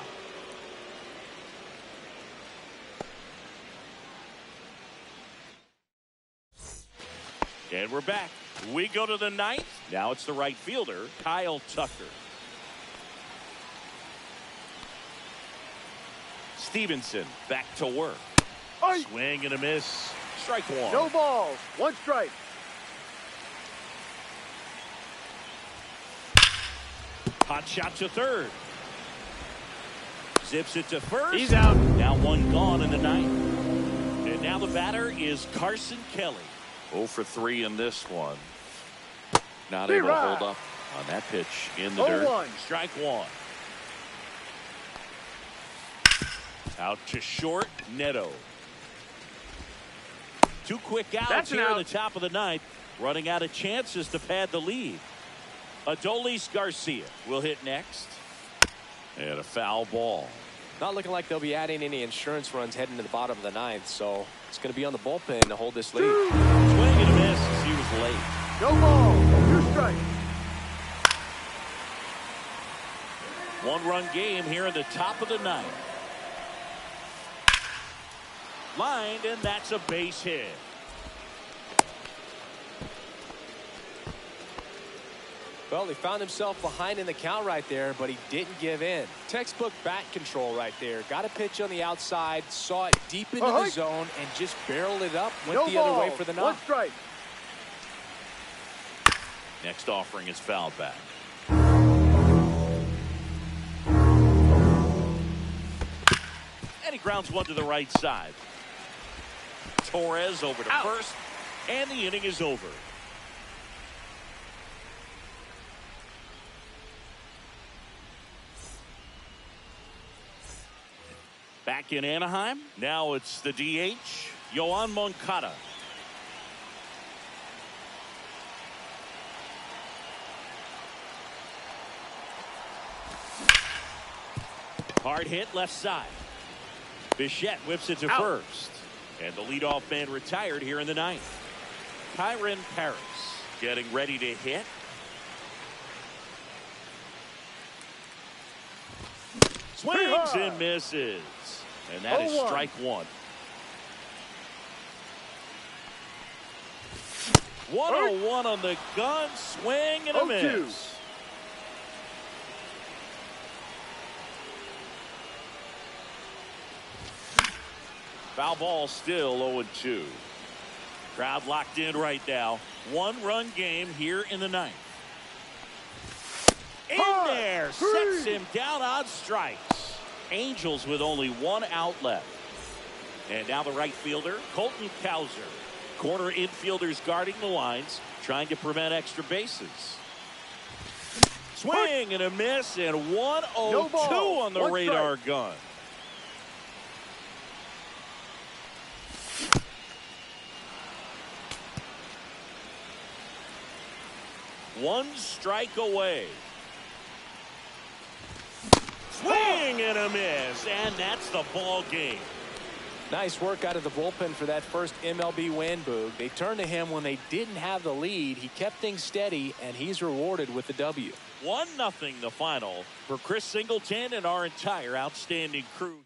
And we're back. We go to the 9th. Now it's the right fielder, Kyle Tucker. Stevenson back to work. Swing and a miss. Strike 1. No balls, 1 strike. Hot shot to third. Zips it to first. He's out. Now 1 gone in the 9th. And now the batter is Carson Kelly. 0 for 3 in this one. Not able to hold up on that pitch in the dirt. Strike 1. Out to short, Neto. 2 quick outs here in the top of the 9th. Running out of chances to pad the lead. Adolis Garcia will hit next. And a foul ball. Not looking like they'll be adding any insurance runs heading to the bottom of the 9th, so it's going to be on the bullpen to hold this lead. Swing and a miss as he was late. No ball, 2 strikes. 1-run game here in the top of the 9th. Lined, and that's a base hit. Well, he found himself behind in the count right there, but he didn't give in. Textbook bat control right there. Got a pitch on the outside, saw it deep into the zone, and just barreled it up, went the other way for the knock. 1 strike. Next offering is fouled back. And he grounds 1 to the right side. Torres over to first, and the inning is over. Back in Anaheim, now it's the DH, Yoan Moncada. Hard hit left side. Bichette whips it to first. And the leadoff man retired here in the 9th. Kyren Paris getting ready to hit. Swings and misses. And that is strike 1. 1-0-1 on the gun. Swing and a miss. Foul ball still 0-2. Crowd locked in right now. 1-run game here in the 9th. In there, sets him down on strikes. Angels with only 1 out left. And now the right fielder, Colton Cowser. Corner infielders guarding the lines, trying to prevent extra bases. Swing and a miss, and 1-0-2 on the radar gun. One strike away. Swing and a miss, and that's the ball game. Nice work out of the bullpen for that first MLB win, Boog. They turned to him when they didn't have the lead. He kept things steady, and he's rewarded with the W. 1-0 the final for Chris Singleton and our entire outstanding crew.